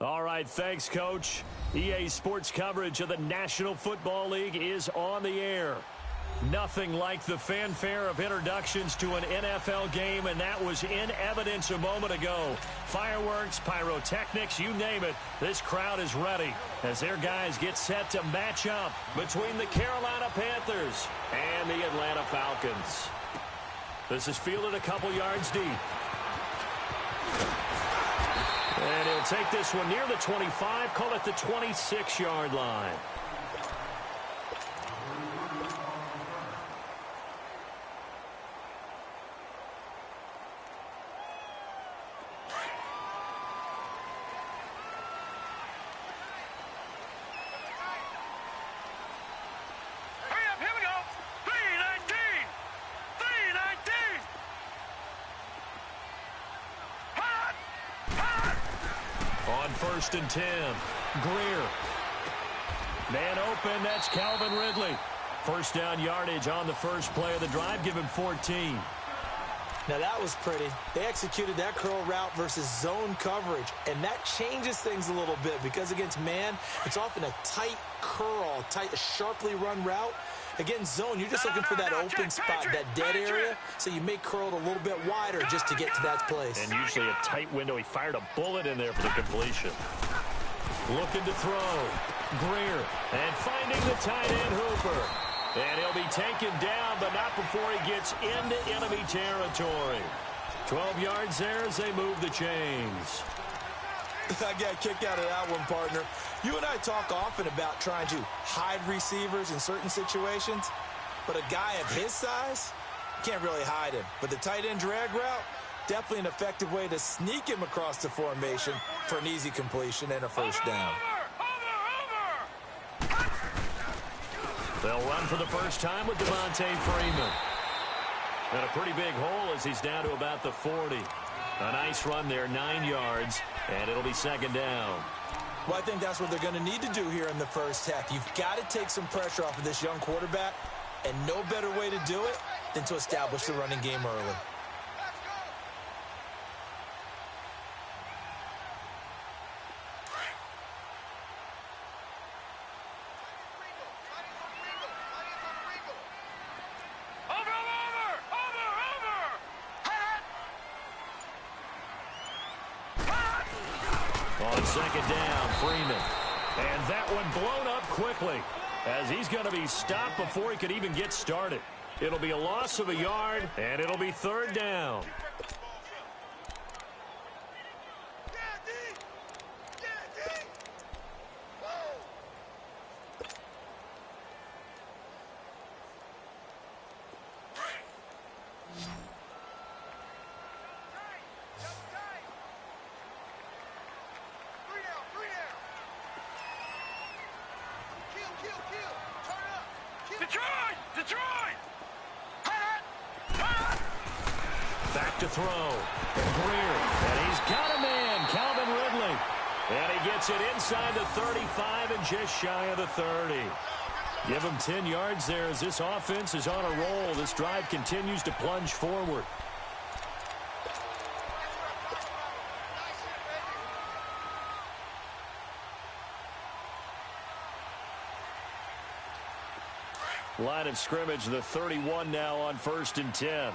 All right, thanks, Coach. EA Sports coverage of the National Football League is on the air. Nothing like the fanfare of introductions to an NFL game, and that was in evidence a moment ago. Fireworks, pyrotechnics, you name it, this crowd is ready as their guys get set to match up between the Carolina Panthers and the Atlanta Falcons. This is fielded a couple yards deep. And he'll take this one near the 25, call it the 26-yard line. First and 10. Greer. Man open, that's Calvin Ridley. First down yardage on the first play of the drive. Give him 14. Now that was pretty. They executed that curl route versus zone coverage, and that changes things a little bit because against man, it's often a tight curl, sharply run route. Against zone, you're just looking for that open spot, that dead area, so you may curl it a little bit wider just to get to that place. And usually a tight window. He fired a bullet in there for the completion. Looking to throw. Greer. And finding the tight end Hooper. And he'll be taken down, but not before he gets into enemy territory. 12 yards there as they move the chains. I got a kick out of that one, partner. You and I talk often about trying to hide receivers in certain situations, but a guy of his size, can't really hide him. But the tight end drag route, definitely an effective way to sneak him across the formation for an easy completion and a first down. They'll run for the first time with Devontae Freeman. And a pretty big hole as he's down to about the 40. A nice run there, 9 yards, and it'll be second down. Well, I think that's what they're going to need to do here in the first half. You've got to take some pressure off of this young quarterback, and no better way to do it than to establish the running game early. Second down, Freeman. And that one blown up quickly as he's going to be stopped before he could even get started. It'll be a loss of a yard, and it'll be third down. Back to throw. Greer. And he's got a man, Calvin Ridley. And he gets it inside the 35 and just shy of the 30. Give him 10 yards there as this offense is on a roll. This drive continues to plunge forward. Line of scrimmage, the 31 now on first and 10.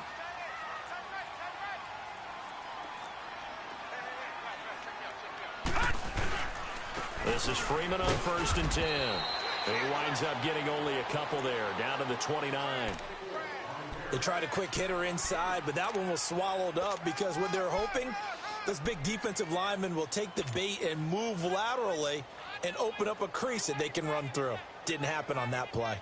This is Freeman on first and 10. And he winds up getting only a couple there, down to the 29. They tried a quick hitter inside, but that one was swallowed up because what they're hoping, this big defensive lineman will take the bait and move laterally and open up a crease that they can run through. Didn't happen on that play.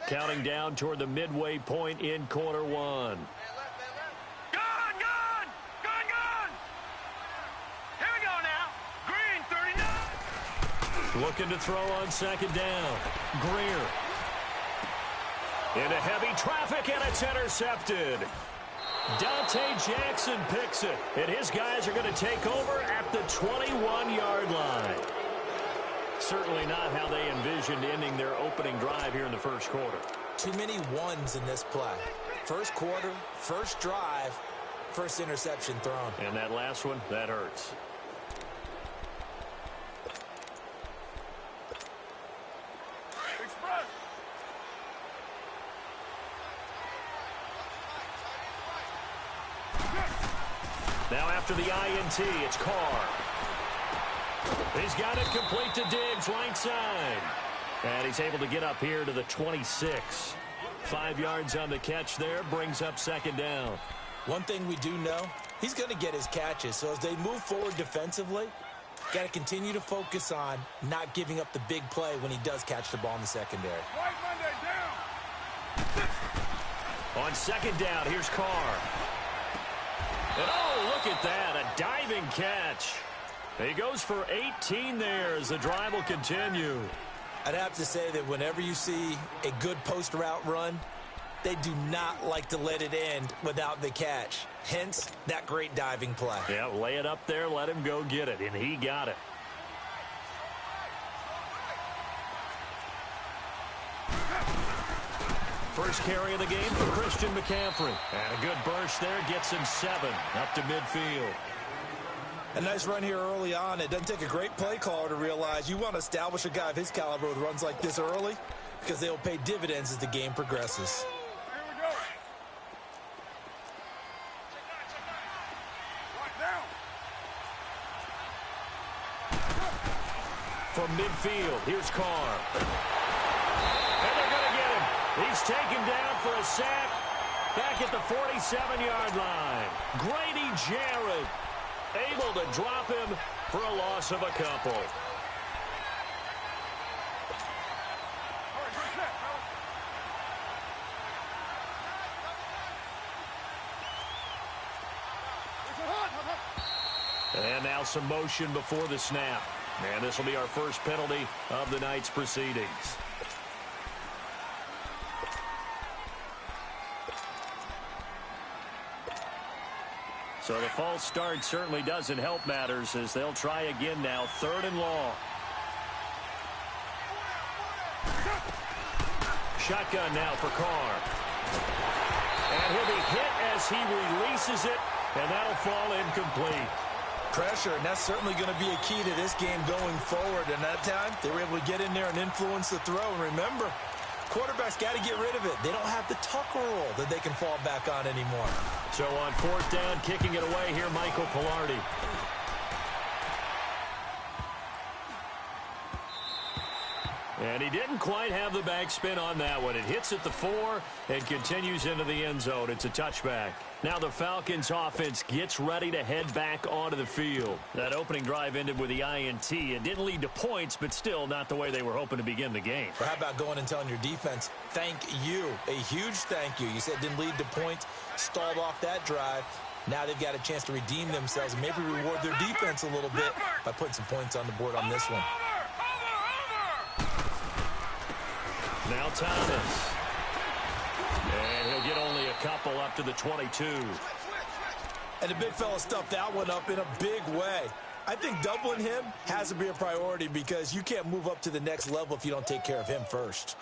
Counting down toward the midway point in quarter one. Looking to throw on second down. Greer. Into heavy traffic, and it's intercepted. Dante Jackson picks it, and his guys are going to take over at the 21-yard line. Certainly not how they envisioned ending their opening drive here in the first quarter. Too many ones in this play. First quarter, first drive, first interception thrown. And that last one, that hurts. Now after the INT, it's Carr. He's got it complete to Diggs, right side. And he's able to get up here to the 26. 5 yards on the catch there, brings up second down. One thing we do know, he's going to get his catches. So as they move forward defensively, got to continue to focus on not giving up the big play when he does catch the ball in the secondary. On second down, here's Carr. And oh, look at that, a diving catch. He goes for 18 there as the drive will continue. I'd have to say that whenever you see a good post route run, they do not like to let it end without the catch. Hence, that great diving play. Yeah, lay it up there, let him go get it, and he got it. First carry of the game for Christian McCaffrey. And a good burst there, gets him 7 up to midfield. A nice run here early on. It doesn't take a great play caller to realize you want to establish a guy of his caliber with runs like this early because they will pay dividends as the game progresses. From midfield, here's Carr. And they're going to get him. He's taken down for a sack back at the 47-yard line. Grady Jarrett able to drop him for a loss of a couple. And now some motion before the snap. And this will be our first penalty of the night's proceedings. So the false start certainly doesn't help matters as they'll try again now. 3rd and long. Shotgun now for Carr. And he'll be hit as he releases it, and that'll fall incomplete. Pressure, and that's certainly going to be a key to this game going forward. And that time, they were able to get in there and influence the throw. And remember, quarterbacks got to get rid of it. They don't have the tucker roll that they can fall back on anymore. So on 4th down, kicking it away here, Michael Pilardi. And he didn't quite have the backspin on that one. It hits at the 4 and continues into the end zone. It's a touchback. Now the Falcons offense gets ready to head back onto the field. That opening drive ended with the INT. It didn't lead to points, but still not the way they were hoping to begin the game. Or how about going and telling your defense, thank you, a huge thank you. You said it didn't lead to points, stalled off that drive. Now they've got a chance to redeem themselves and maybe reward their defense a little bit by putting some points on the board on this one. Now Thomas. And he'll get only a couple up to the 22. And the big fella stuffed that one up in a big way. I think doubling him has to be a priority because you can't move up to the next level if you don't take care of him first.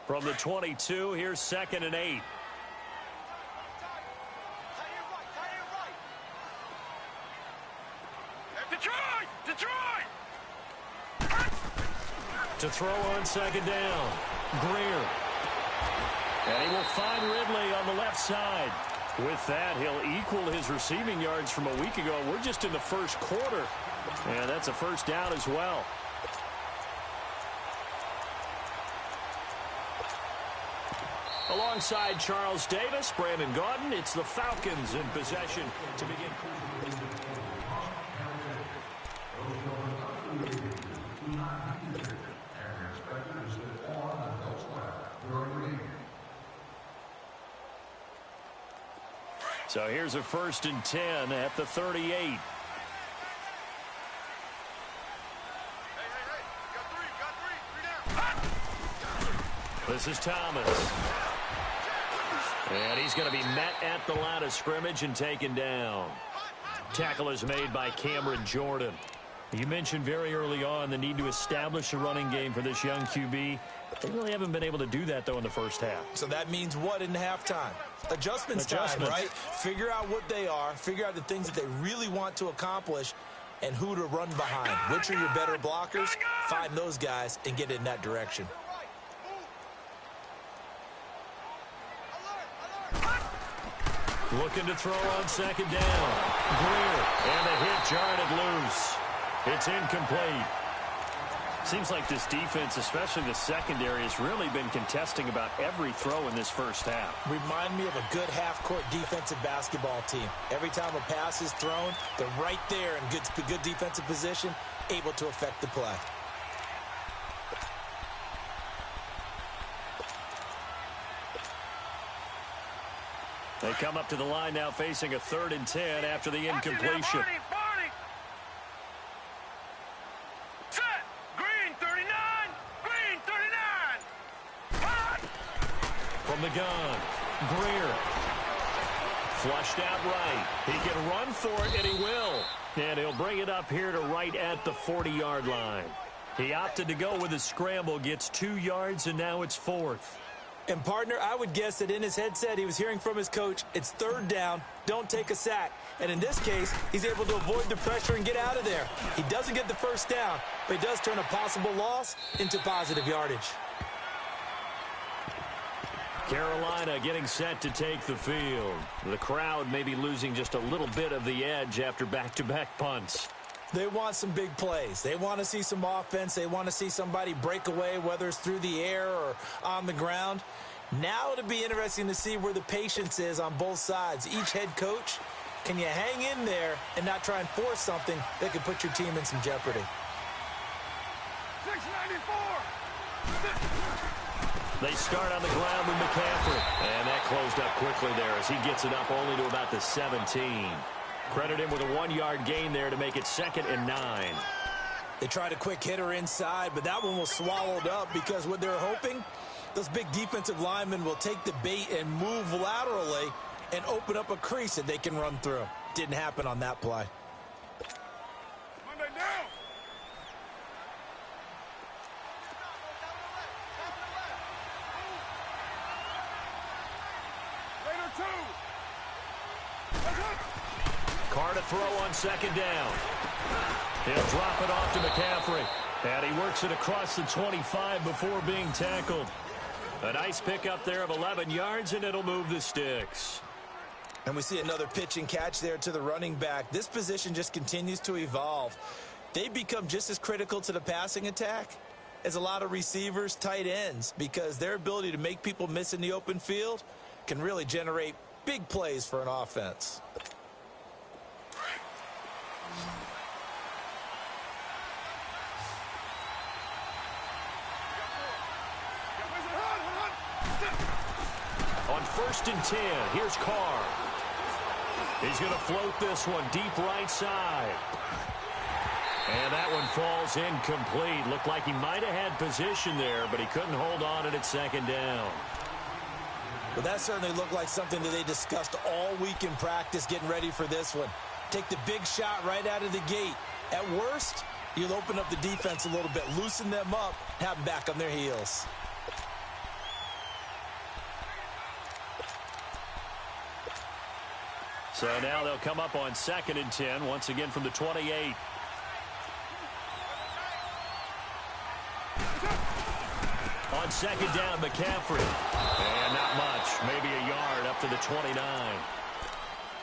From the 22, here's 2nd and 8. To throw on 2nd down. Greer. And he will find Ridley on the left side. With that, he'll equal his receiving yards from a week ago. We're just in the first quarter. And that's a 1st down as well. Alongside Charles Davis, Brandon Gaudin, it's the Falcons in possession to begin. So here's a 1st and 10 at the 38. This is Thomas. And he's going to be met at the line of scrimmage and taken down. Tackle is made by Cameron Jordan. You mentioned very early on the need to establish a running game for this young QB. They really haven't been able to do that, though, in the first half. So that means what in halftime? Adjustments time, right? Figure out what they are, figure out the things that they really want to accomplish, and who to run behind. Which are your better blockers? Find those guys and get in that direction. Looking to throw on second down. Greer, and the hit jarred loose. It's incomplete. Seems like this defense, especially the secondary, has really been contesting about every throw in this first half. Remind me of a good half-court defensive basketball team. Every time a pass is thrown, they're right there in good defensive position, able to affect the play. They come up to the line now facing a 3rd and 10 after the incompletion. From the gun, Greer. Flushed out right. He can run for it, and he will. And he'll bring it up here to right at the 40-yard line. He opted to go with a scramble, gets 2 yards, and now it's 4th. And, partner, I would guess that in his headset he was hearing from his coach, it's 3rd down, don't take a sack. And in this case, he's able to avoid the pressure and get out of there. He doesn't get the first down, but he does turn a possible loss into positive yardage. Carolina getting set to take the field. The crowd may be losing just a little bit of the edge after back-to-back punts. They want some big plays. They want to see some offense. They want to see somebody break away, whether it's through the air or on the ground. Now it'll be interesting to see where the patience is on both sides. Each head coach, can you hang in there and not try and force something that could put your team in some jeopardy? 694. They start on the ground with McCaffrey. And that closed up quickly there as he gets it up only to about the 17. Credit him with a 1-yard gain there to make it 2nd and 9. They tried a quick hitter inside, but that one was swallowed up because what they're hoping, those big defensive linemen will take the bait and move laterally and open up a crease that they can run through. Didn't happen on that play. Carr to throw on 2nd down. He'll drop it off to McCaffrey. And he works it across the 25 before being tackled. A nice pickup there of 11 yards, and it'll move the sticks. And we see another pitch and catch there to the running back. This position just continues to evolve. They become just as critical to the passing attack as a lot of receivers, tight ends, because their ability to make people miss in the open field can really generate big plays for an offense. On 1st and 10, here's Carr. He's going to float this one deep right side. And that one falls incomplete. Looked like he might have had position there, but he couldn't hold on it at 2nd down. Well, that certainly looked like something that they discussed all week in practice getting ready for this one. Take the big shot right out of the gate. At worst, you'll open up the defense a little bit, loosen them up, have them back on their heels. So now they'll come up on 2nd and 10, once again from the 28. On 2nd down, McCaffrey. And not much, maybe a yard up to the 29.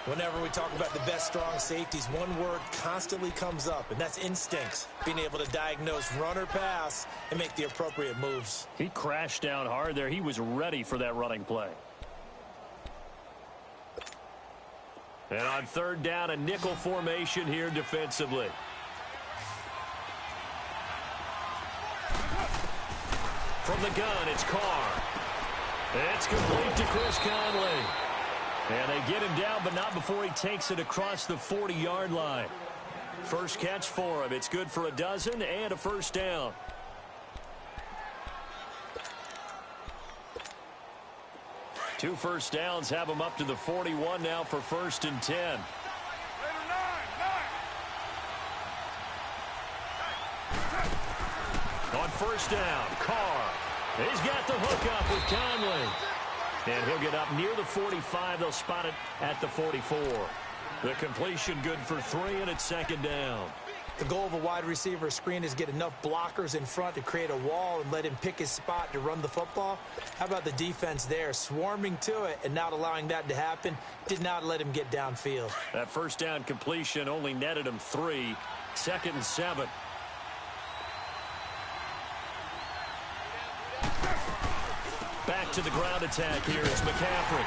Whenever we talk about the best strong safeties, one word constantly comes up, and that's instincts. Being able to diagnose run or pass and make the appropriate moves. He crashed down hard there. He was ready for that running play. And on 3rd down, a nickel formation here defensively. From the gun, it's Carr. It's complete to Chris Conley. And they get him down, but not before he takes it across the 40-yard line. First catch for him. It's good for a dozen and a 1st down. Two 1st downs have him up to the 41 now for 1st and 10. On first down, Carr. He's got the hook up with Conley. And he'll get up near the 45. They'll spot it at the 44. The completion good for 3, and it's second down. The goal of a wide receiver screen is get enough blockers in front to create a wall and let him pick his spot to run the football. How about the defense there, swarming to it and not allowing that to happen? Did not let him get downfield. That first down completion only netted him 3. Second and 7. Back to the ground attack here is McCaffrey.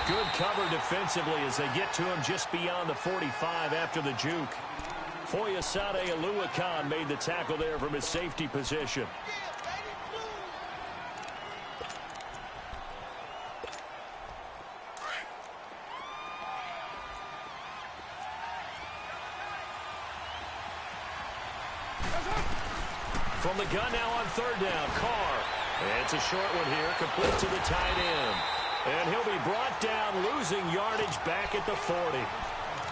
Good cover defensively as they get to him just beyond the 45 after the juke. Foyesade Oluwakan made the tackle there from his safety position. From the gun now on third down, Carr. It's a short one here, complete to the tight end. And he'll be brought down, losing yardage back at the 40.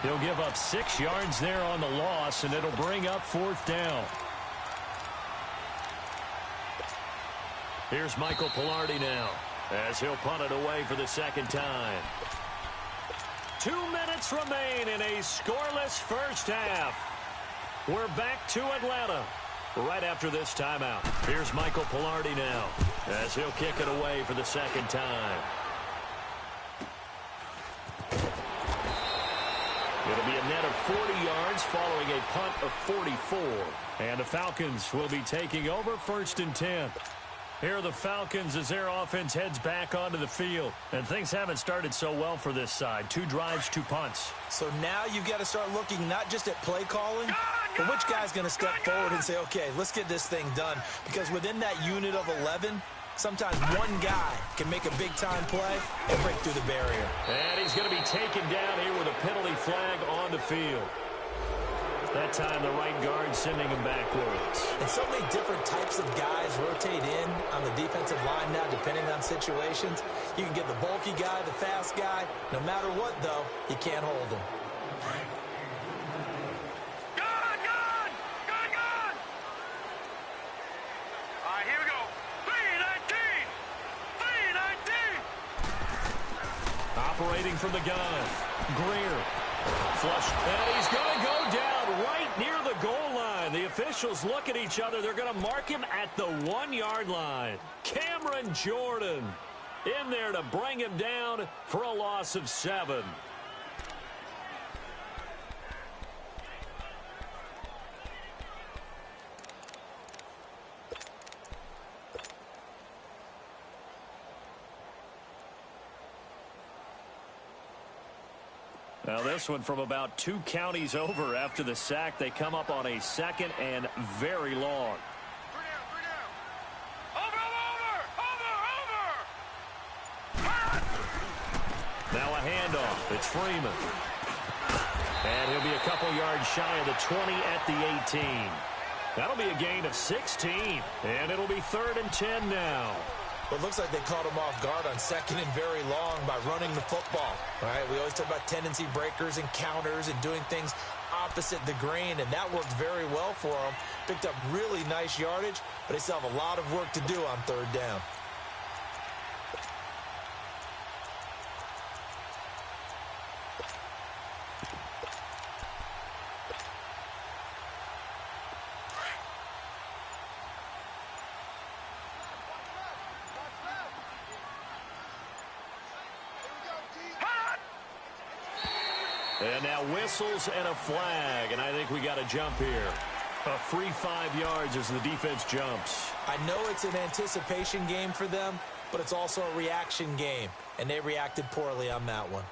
He'll give up 6 yards there on the loss, and it'll bring up fourth down. Here's Michael Pilardi now, as he'll punt it away for the second time. 2 minutes remain in a scoreless first half. We're back to Atlanta right after this timeout. Here's Michael Pilardi now, as he'll kick it away for the second time. It'll be a net of 40 yards following a punt of 44. And the Falcons will be taking over first and 10. Here are the Falcons as their offense heads back onto the field. And things haven't started so well for this side. 2 drives, 2 punts. So now you've got to start looking not just at play calling, but which guy's going to step forward and say, okay, let's get this thing done. Because within that unit of 11, sometimes one guy can make a big-time play and break through the barrier. And he's going to be taken down here with a penalty flag on the field. That time, the right guard sending him backwards. And so many different types of guys rotate in on the defensive line now, depending on situations. You can get the bulky guy, the fast guy. No matter what, though, you can't hold him. Operating from the gun, Greer. Flush, and he's going to go down right near the goal line. The officials look at each other. They're going to mark him at the 1-yard line. Cameron Jordan in there to bring him down for a loss of 7. Now this one from about 2 counties over after the sack. They come up on a second and very long. Now a handoff. It's Freeman. And he'll be a couple yards shy of the 20 at the 18. That'll be a gain of 16. And it'll be 3rd and 10 now. Well, it looks like they caught him off guard on second and very long by running the football. All right, we always talk about tendency breakers and counters and doing things opposite the grain, and that worked very well for them. Picked up really nice yardage, but they still have a lot of work to do on third down. And now whistles and a flag, and I think we got a jump here. A free 5 yards as the defense jumps. I know it's an anticipation game for them, but it's also a reaction game, and they reacted poorly on that one.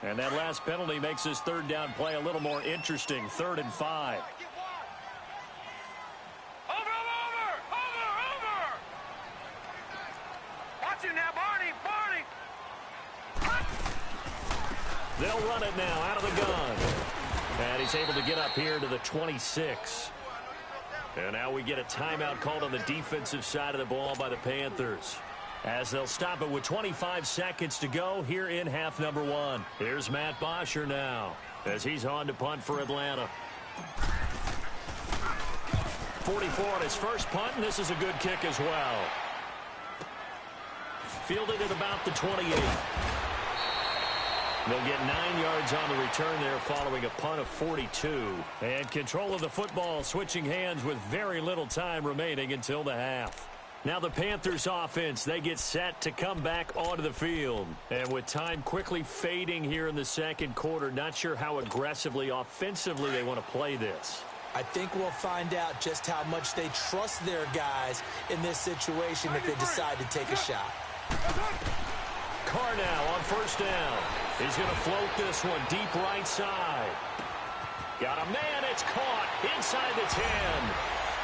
And that last penalty makes this third down play a little more interesting. 3rd and 5. They'll run it now out of the gun. And he's able to get up here to the 26. And now we get a timeout called on the defensive side of the ball by the Panthers. as they'll stop it with 25 seconds to go here in half number one. Here's Matt Bosher now as he's on to punt for Atlanta. 44 on his first punt, and this is a good kick as well. Fielded at about the 28. They'll get 9 yards on the return there following a punt of 42. And control of the football switching hands with very little time remaining until the half. Now the Panthers offense, they get set to come back onto the field. And with time quickly fading here in the second quarter, not sure how aggressively, offensively they want to play this. I think we'll find out just how much they trust their guys in this situation if they decide to take a shot. Carr now on first down. He's going to float this one deep right side. Got a man, it's caught inside the 10.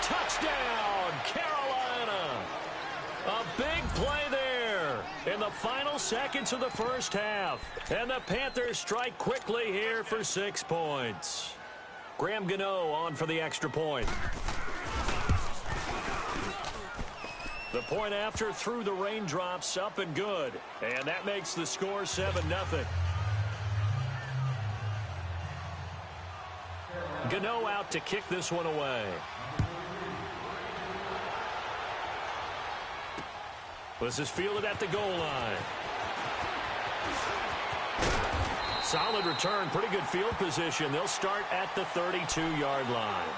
Touchdown, Carolina. A big play there in the final seconds of the first half. And the Panthers strike quickly here for 6 points. Graham Gano on for the extra point. The point after through the raindrops, up and good. And that makes the score 7-0. Gano out to kick this one away. This is fielded at the goal line. Solid return, pretty good field position. They'll start at the 32-yard line.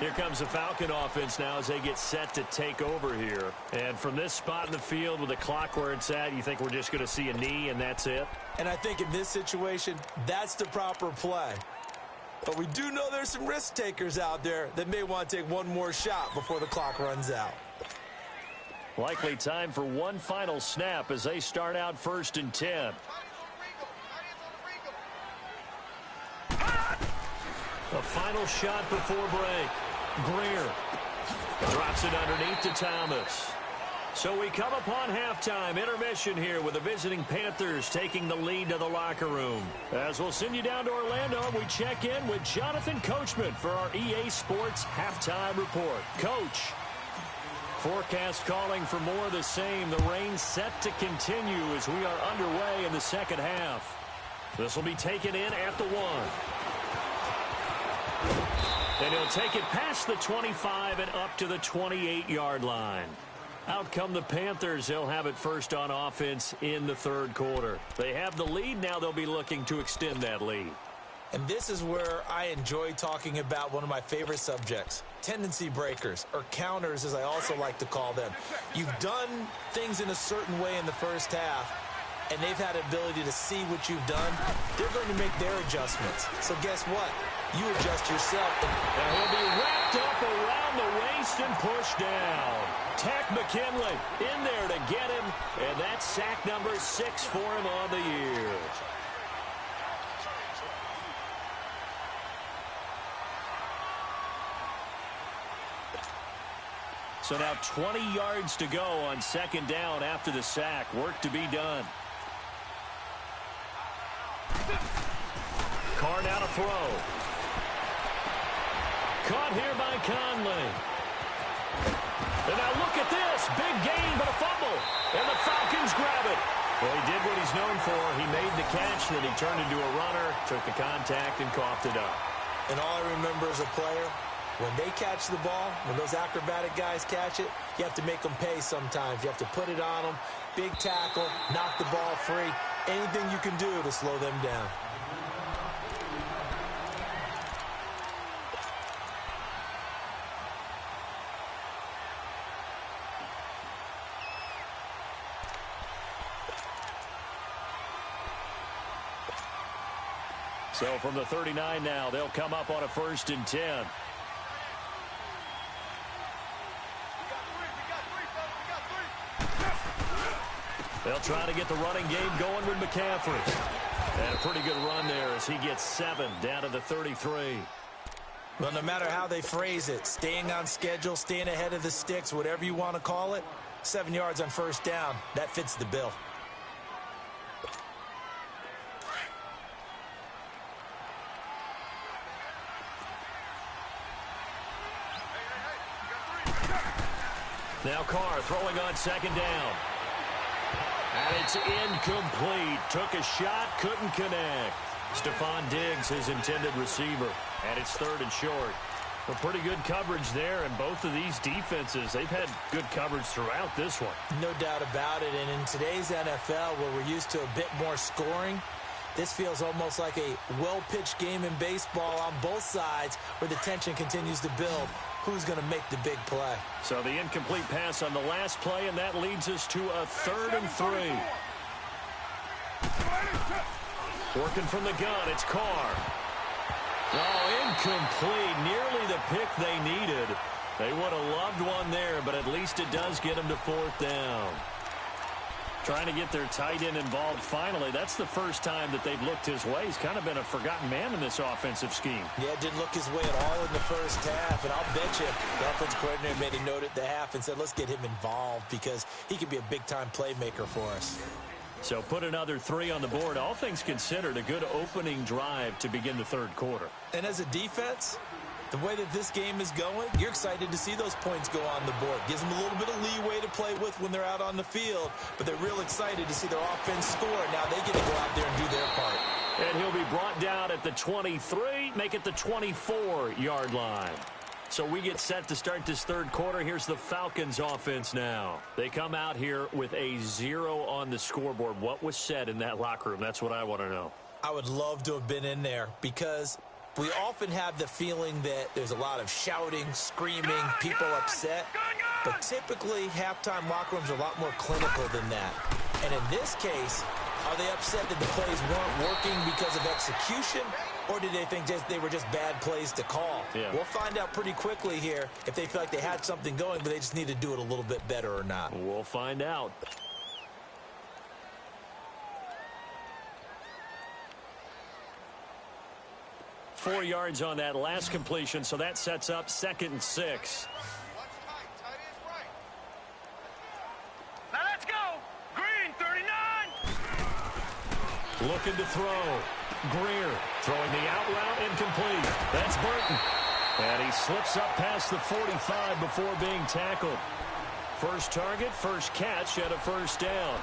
Here comes the Falcon offense now as they get set to take over here. And from this spot in the field with the clock where it's at, you think we're just going to see a knee and that's it? And I think in this situation, that's the proper play. But we do know there's some risk takers out there that may want to take one more shot before the clock runs out. Likely time for one final snap as they start out 1st and 10. A final shot before break. Greer drops it underneath to Thomas. So we come upon halftime intermission here with the visiting Panthers taking the lead to the locker room. As we'll send you down to Orlando, we check in with Jonathan Coachman for our EA Sports halftime report. Coach, forecast calling for more of the same. The rain set to continue as we are underway in the second half. This will be taken in at the 1. And he'll take it past the 25 and up to the 28-yard line. Out come the Panthers. They'll have it first on offense in the third quarter. They have the lead. Now they'll be looking to extend that lead. And this is where I enjoy talking about one of my favorite subjects, tendency breakers, or counters as I also like to call them. You've done things in a certain way in the first half, and they've had the ability to see what you've done. They're going to make their adjustments. So guess what? You adjust yourself. And he'll be wrapped up around the waist and pushed down. Tack McKinley in there to get him, and that's sack number 6 for him on the year. So now 20 yards to go on second down after the sack. Work to be done. Carr now to throw. Caught here by Conley. And now look at this. Big gain, but a fumble. And the Falcons grab it. Well, he did what he's known for. He made the catch, then he turned into a runner, took the contact, and coughed it up. And all I remember as a player, when they catch the ball, when those acrobatic guys catch it, you have to make them pay sometimes. You have to put it on them. Big tackle, knock the ball free. Anything you can do to slow them down. So from the 39 now, they'll come up on a 1st and 10. They'll try to get the running game going with McCaffrey. And a pretty good run there as he gets 7 down to the 33. Well, no matter how they phrase it, staying on schedule, staying ahead of the sticks, whatever you want to call it, 7 yards on first down, that fits the bill. Now Carr throwing on second down. And it's incomplete. Took a shot, couldn't connect. Stephon Diggs, his intended receiver. And it's 3rd and short. Well, pretty good coverage there, and both of these defenses, they've had good coverage throughout this one. No doubt about it, and in today's NFL, where we're used to a bit more scoring, this feels almost like a well-pitched game in baseball on both sides where the tension continues to build. Who's going to make the big play? So the incomplete pass on the last play, and that leads us to a 3rd and 3. Working from the gun, it's Carr. Oh, incomplete. Nearly the pick they needed. They would have loved one there, but at least it does get them to 4th down. Trying to get their tight end involved finally. That's the first time that they've looked his way. He's kind of been a forgotten man in this offensive scheme. Yeah, didn't look his way at all in the first half. And I'll bet you the offensive coordinator made a note at the half and said, let's get him involved because he could be a big-time playmaker for us. So put another 3 on the board. All things considered, a good opening drive to begin the 3rd quarter. And as a defense, the way that this game is going, you're excited to see those points go on the board. Gives them a little bit of leeway to play with when they're out on the field, but they're real excited to see their offense score. Now they get to go out there and do their part. And he'll be brought down at the 23, make it the 24-yard line. So we get set to start this 3rd quarter. Here's the Falcons offense now. They come out here with a 0 on the scoreboard. What was said in that locker room? That's what I want to know. I would love to have been in there because we often have the feeling that there's a lot of shouting, screaming, people upset. But typically, halftime locker rooms are a lot more clinical than that. And in this case, are they upset that the plays weren't working because of execution? Or did they think they were just bad plays to call? Yeah. We'll find out pretty quickly here if they feel like they had something going, but they just need to do it a little bit better or not. We'll find out. Four yards on that last completion, so that sets up 2nd and 6. Now let's go. Green, 39. Looking to throw. Greer throwing the out route, incomplete. That's Burton. And he slips up past the 45 before being tackled. First target, first catch, and a 1st down.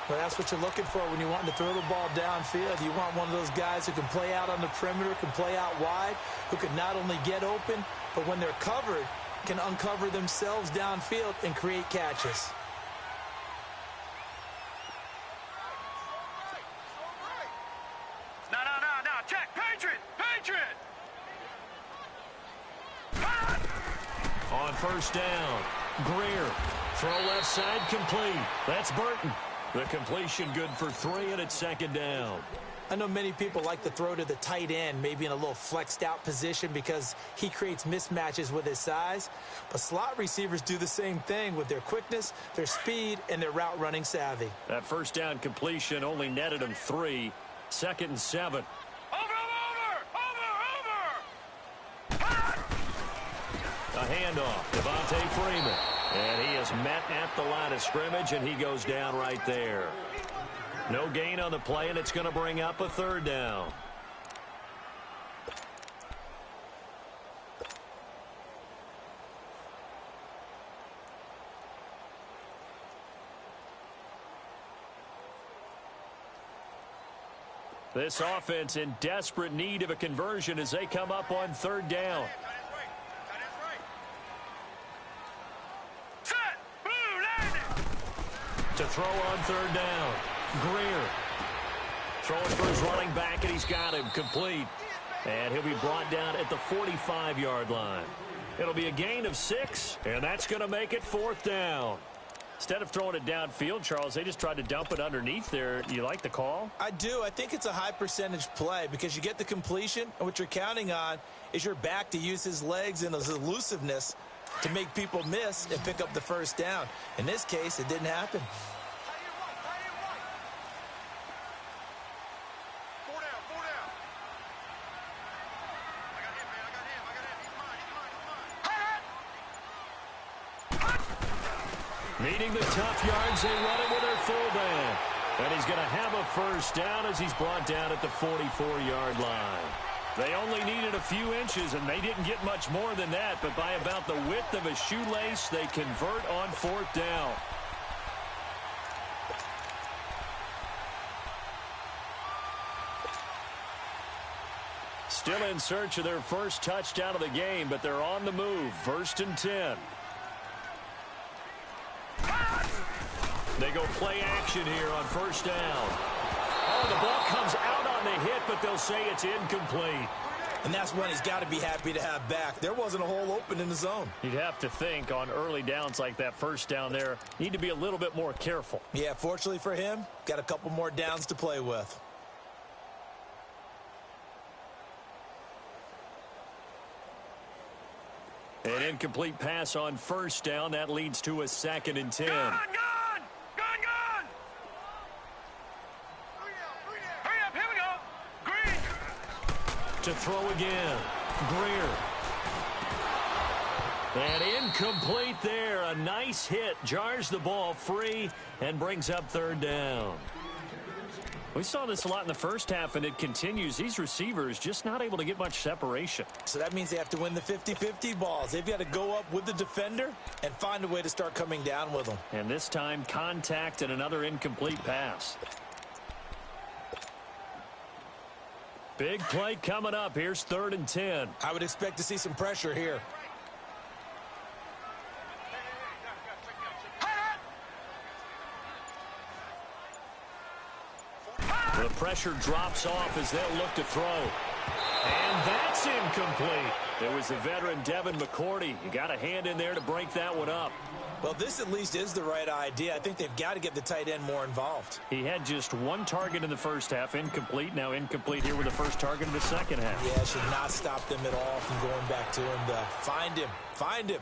Well, that's what you're looking for when you're wanting to throw the ball downfield. You want one of those guys who can play out on the perimeter, can play out wide, who can not only get open, but when they're covered, can uncover themselves downfield and create catches. No. Check. Patriot. On 1st down, Greer. Throw left side, complete. That's Burton. The completion good for 3, and it's 2nd down. I know many people like to throw to the tight end, maybe in a little flexed out position because he creates mismatches with his size. But slot receivers do the same thing with their quickness, their speed, and their route running savvy. That 1st down completion only netted him 3. 2nd and 7. A handoff, Devontae Freeman. And he is met at the line of scrimmage, and he goes down right there. No gain on the play, and it's going to bring up a 3rd down. This offense in desperate need of a conversion as they come up on 3rd down. To throw on 3rd down. Greer. Throwing for his running back, and he's got him complete. And he'll be brought down at the 45-yard line. It'll be a gain of 6, and that's going to make it 4th down. Instead of throwing it downfield, Charles, they just tried to dump it underneath there. You like the call? I do. I think it's a high percentage play because you get the completion, and what you're counting on is your back to use his legs and his elusiveness to make people miss and pick up the 1st down. In this case, it didn't happen. Needing the tough yards, they run it with their fullback. And he's going to have a 1st down as he's brought down at the 44-yard line. They only needed a few inches, and they didn't get much more than that. But by about the width of a shoelace, they convert on 4th down. Still in search of their first touchdown of the game, but they're on the move. 1st and 10. They go play action here on 1st down. Oh, the ball comes out on the hit, but they'll say it's incomplete. And that's one he's got to be happy to have back. There wasn't a hole open in the zone. You'd have to think on early downs like that 1st down there, need to be a little bit more careful. Yeah, fortunately for him, got a couple more downs to play with. An incomplete pass on 1st down. That leads to a 2nd and 10. Gone! Hurry up, here we go. Green. To throw again. Greer. And incomplete there. A nice hit. Jars the ball free and brings up 3rd down. We saw this a lot in the first half, and it continues. These receivers just not able to get much separation. So that means they have to win the 50-50 balls. They've got to go up with the defender and find a way to start coming down with them. And this time, contact and another incomplete pass. Big play coming up. Here's 3rd and 10. I would expect to see some pressure here. The pressure drops off as they'll look to throw. And that's incomplete. It was the veteran Devin McCourty. You got a hand in there to break that one up. Well, this at least is the right idea. I think they've got to get the tight end more involved. He had just 1 target in the first half, incomplete. Now incomplete here with the first target in the second half. Yeah, should not stop them at all from going back to him, though. Find him. Find him.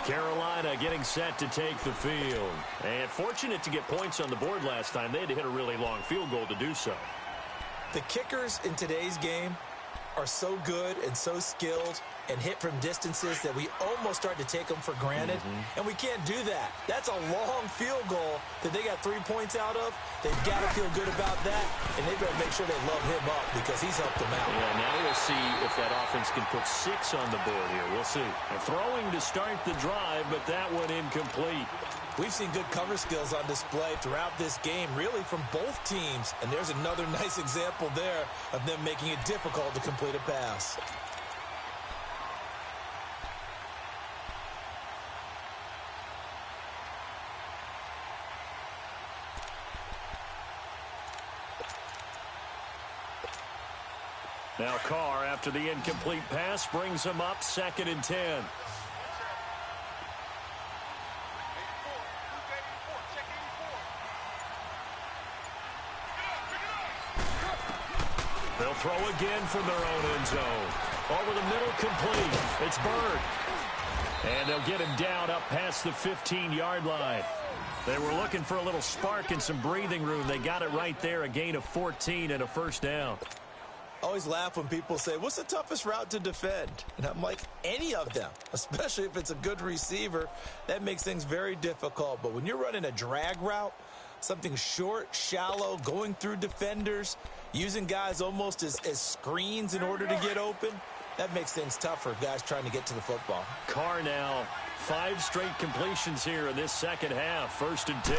Carolina getting set to take the field. And fortunate to get points on the board last time. They had to hit a really long field goal to do so. The kickers in today's game are so good and so skilled and hit from distances that we almost start to take them for granted. And we can't do that. That's a long field goal that they got 3 points out of. They've got to feel good about that, and they better make sure they love him up because he's helped them out. Yeah, now we'll see if that offense can put 6 on the board here. We'll see. And throwing to start the drive, but that one incomplete. We've seen good cover skills on display throughout this game, really from both teams. And there's another nice example there of them making it difficult to complete a pass. Now Carr, after the incomplete pass, brings him up 2nd and 10. They'll throw again from their own end zone. Over the middle, complete. It's Bird. And they'll get him down up past the 15-yard line. They were looking for a little spark and some breathing room. They got it right there, a gain of 14 and a 1st down. I always laugh when people say, what's the toughest route to defend? And I'm like, any of them, especially if it's a good receiver. That makes things very difficult. But when you're running a drag route, something short, shallow, going through defenders, using guys almost as screens in order to get open, that makes things tough for guys trying to get to the football. Carr now, 5 straight completions here in this second half. 1st and 10.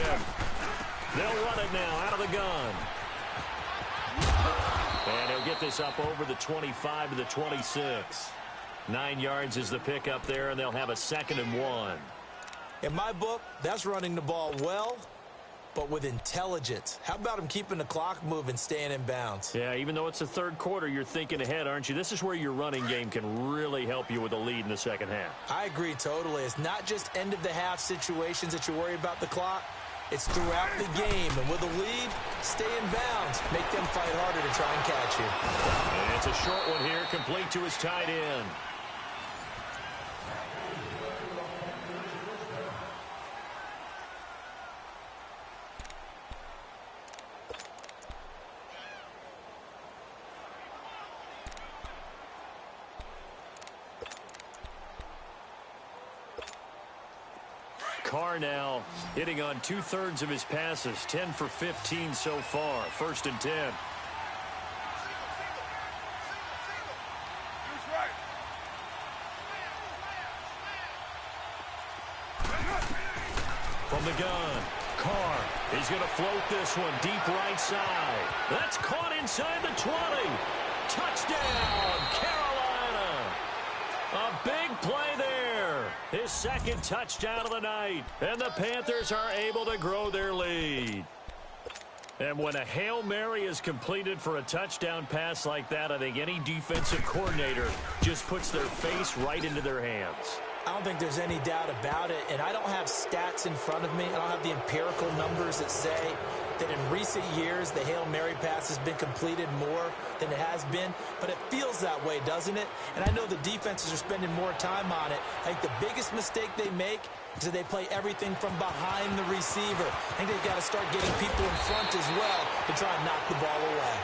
They'll run it now out of the gun. And he'll get this up over the 25 to the 26. 9 yards is the pickup there, and they'll have a 2nd and 1. In my book, that's running the ball well, but with intelligence. How about him keeping the clock moving, staying in bounds? Yeah, even though it's the 3rd quarter, you're thinking ahead, aren't you? This is where your running game can really help you with a lead in the second half. I agree totally. It's not just end-of-the-half situations that you worry about the clock. It's throughout the game. And with a lead, stay in bounds. Make them fight harder to try and catch you. And it's a short one here, complete to his tight end. Carr now hitting on 2/3 of his passes, 10 for 15 so far. 1st and 10. From the gun, Carr. He's going to float this one deep right side. That's caught inside the 20. Touchdown, Carolina. A big play there. His second touchdown of the night. And the Panthers are able to grow their lead. And when a Hail Mary is completed for a touchdown pass like that, I think any defensive coordinator just puts their face right into their hands. I don't think there's any doubt about it, and I don't have stats in front of me. I don't have the empirical numbers that say that in recent years the Hail Mary pass has been completed more than it has been, but it feels that way, doesn't it? And I know the defenses are spending more time on it. I think the biggest mistake they make is that they play everything from behind the receiver. I think they've got to start getting people in front as well to try and knock the ball away.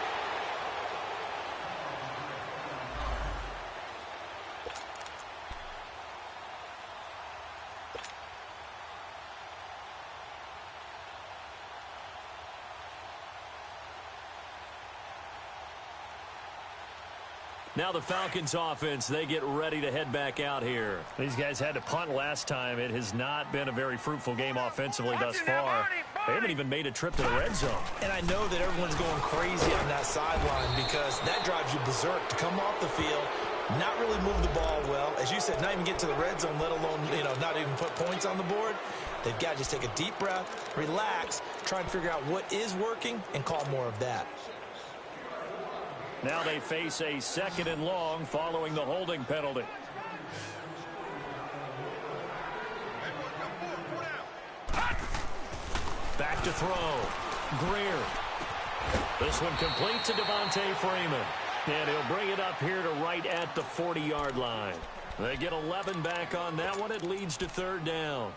Now the Falcons offense, they get ready to head back out here. These guys had to punt last time. It has not been a very fruitful game offensively thus far. They haven't even made a trip to the red zone. And I know that everyone's going crazy on that sideline because that drives you berserk to come off the field, not really move the ball well. As you said, not even get to the red zone, let alone, not even put points on the board. They've got to just take a deep breath, relax, try and figure out what is working, and call more of that. Now they face a 2nd and long following the holding penalty. Back to throw. Greer. This one complete to Devontae Freeman. And he'll bring it up here to right at the 40-yard line. They get 11 back on that one. It leads to 3rd down.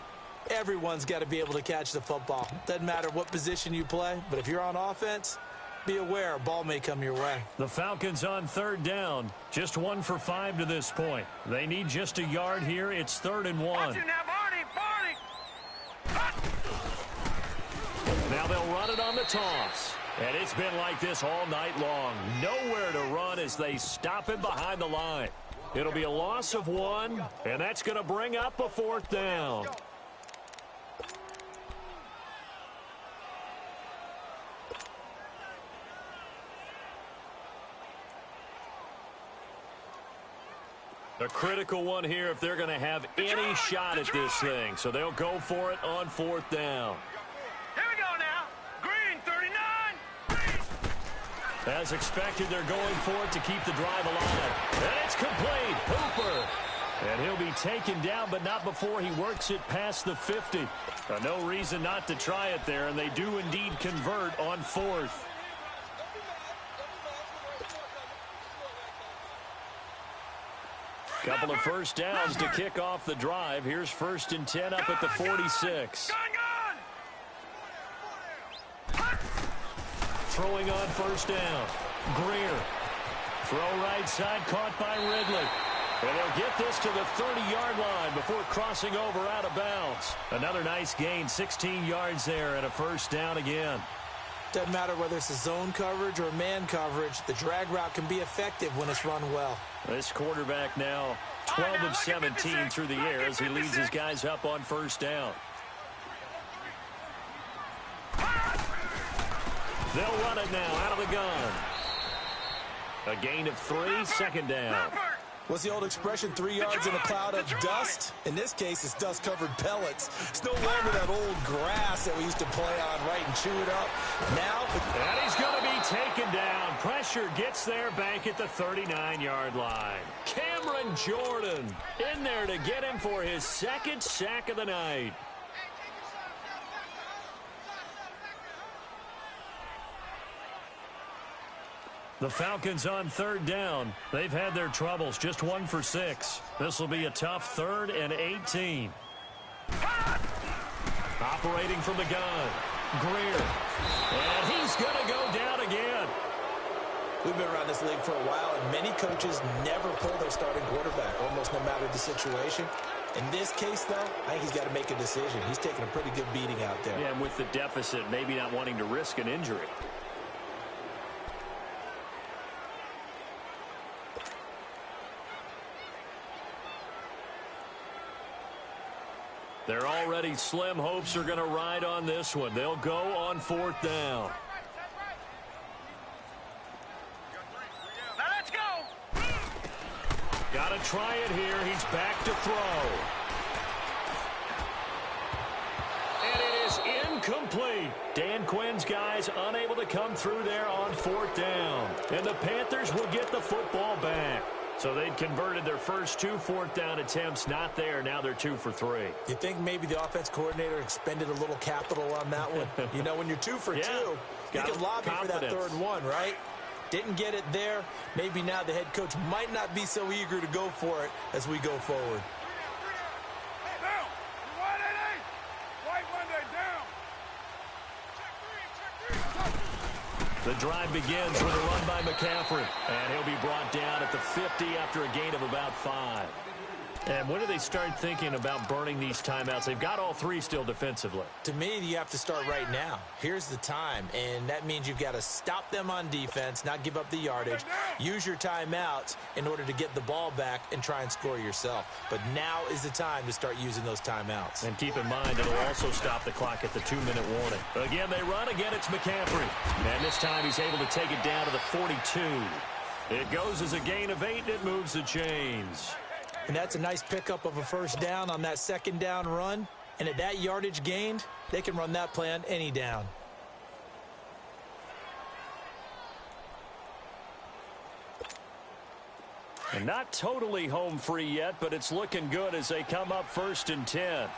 Everyone's got to be able to catch the football. Doesn't matter what position you play, but if you're on offense, be aware, a ball may come your way. The Falcons on 3rd down. Just 1 for 5 to this point. They need just a yard here. It's 3rd and 1. Now they'll run it on the toss. And it's been like this all night long. Nowhere to run as they stop him behind the line. It'll be a loss of 1, and that's going to bring up a 4th down. A critical one here if they're going to have any shot at this thing. So they'll go for it on 4th down. Here we go now. Green, 39. As expected, they're going for it to keep the drive alive. And it's complete. Hooper. And he'll be taken down, but not before he works it past the 50. No reason not to try it there, and they do indeed convert on 4th. Couple of first downs to kick off the drive. Here's 1st and 10 up at the 46. Throwing on 1st down. Greer. Throw right side, caught by Ridley. And they'll get this to the 30-yard line before crossing over out of bounds. Another nice gain, 16 yards there, and a 1st down again. Doesn't matter whether it's a zone coverage or man coverage. The drag route can be effective when it's run well. This quarterback now 12 of 17 through the air as he leads his guys up on 1st down. They'll run it now out of the gun. A gain of 3, 2nd down. What's the old expression, 3 yards in a cloud of dust? In this case, it's dust-covered pellets. It's no longer that old grass that we used to play on, right, and chew it up. Now, and he's going to be taken down. Pressure gets there back at the 39-yard line. Cameron Jordan in there to get him for his 2nd sack of the night. The Falcons on 3rd down. They've had their troubles, just 1 for 6. This will be a tough 3rd and 18. Operating from the gun. Greer. And he's going to go down again. We've been around this league for a while, and many coaches never pull their starting quarterback, almost no matter the situation. In this case, though, I think he's got to make a decision. He's taking a pretty good beating out there. Yeah, and with the deficit, maybe not wanting to risk an injury. Their already slim hopes are going to ride on this one. They'll go on 4th down. Now let's go. Got to try it here. He's back to throw. And it is incomplete. Dan Quinn's guys unable to come through there on 4th down. And the Panthers will get the football back. So they'd converted their first 2 4th down attempts. Not there. Now they're 2 for 3. You think maybe the offense coordinator expended a little capital on that one? You know, when you're 2 for 2, you can lobby for that 3rd one, right? Didn't get it there. Maybe now the head coach might not be so eager to go for it as we go forward. Down. White Monday down. The drive begins with a run by McCaffrey. And he'll be brought down at the 50 after a gain of about 5. And when do they start thinking about burning these timeouts? They've got all 3 still defensively. To me, you have to start right now. Here's the time, and that means you've got to stop them on defense, not give up the yardage, use your timeouts in order to get the ball back and try and score yourself. But now is the time to start using those timeouts. And keep in mind, it'll also stop the clock at the 2-minute warning. Again, they run. Again, it's McCaffrey. And this time he's able to take it down to the 42. It goes as a gain of 8, and it moves the chains. And that's a nice pickup of a 1st down on that 2nd down run. And at that yardage gained, they can run that play on any down. And not totally home free yet, but it's looking good as they come up 1st and 10.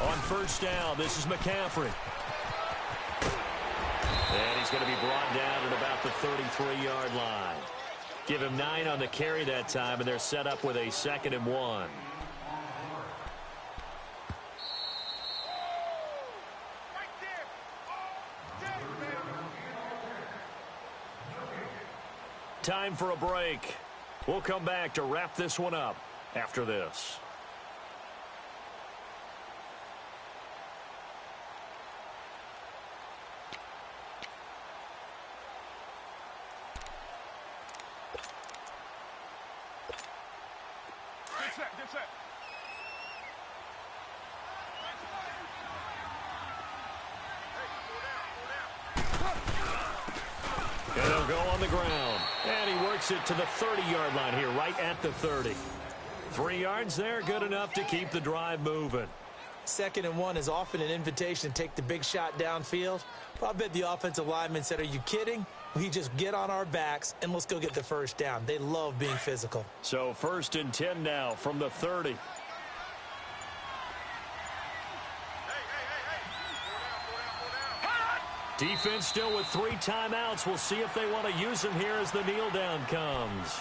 On 1st down, this is McCaffrey. And he's going to be brought down at about the 33-yard line. Give him 9 on the carry that time, and they're set up with a 2nd and 1. Time for a break. We'll come back to wrap this one up after this. Get set. And he'll go on the ground. And he works it to the 30-yard line here, right at the 30. 3 yards there, good enough to keep the drive moving. 2nd and 1 is often an invitation to take the big shot downfield. But I bet the offensive lineman said, are you kidding? We just get on our backs and let's go get the 1st down. They love being physical. So 1st and 10 now from the 30. Defense still with 3 timeouts. We'll see if they want to use them here as the kneel down comes.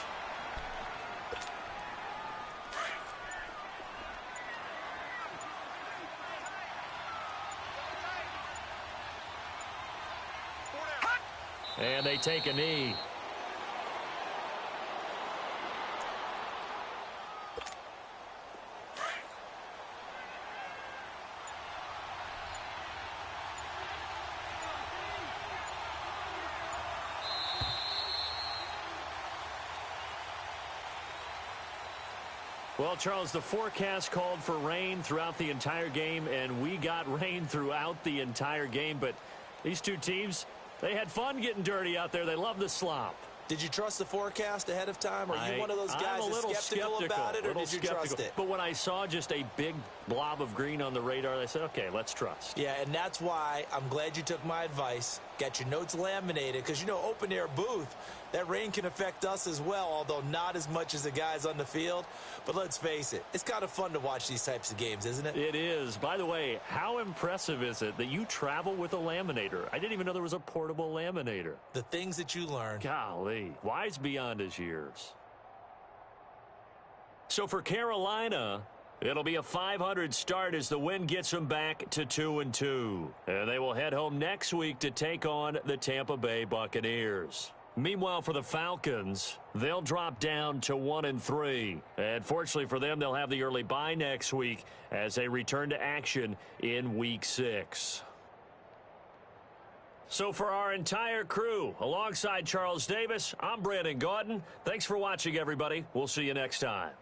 And they take a knee. Well, Charles, the forecast called for rain throughout the entire game, and we got rain throughout the entire game. But these two teams, they had fun getting dirty out there. They love the slop. Did you trust the forecast ahead of time? Are you one of those guys that's skeptical about it, or did you trust it? But when I saw just a big blob of green on the radar, I said, okay, let's trust. Yeah, and that's why I'm glad you took my advice. Got your notes laminated, because, you know, open-air booth, that rain can affect us as well, although not as much as the guys on the field. But let's face it, it's kind of fun to watch these types of games, isn't it? It is. By the way, how impressive is it that you travel with a laminator? I didn't even know there was a portable laminator. The things that you learn. Golly, wise beyond his years. So for Carolina, it'll be a 500 start as the win gets them back to 2-2. And they will head home next week to take on the Tampa Bay Buccaneers. Meanwhile, for the Falcons, they'll drop down to 1-3. And fortunately for them, they'll have the early bye next week as they return to action in Week 6. So for our entire crew, alongside Charles Davis, I'm Brandon Gaudin. Thanks for watching, everybody. We'll see you next time.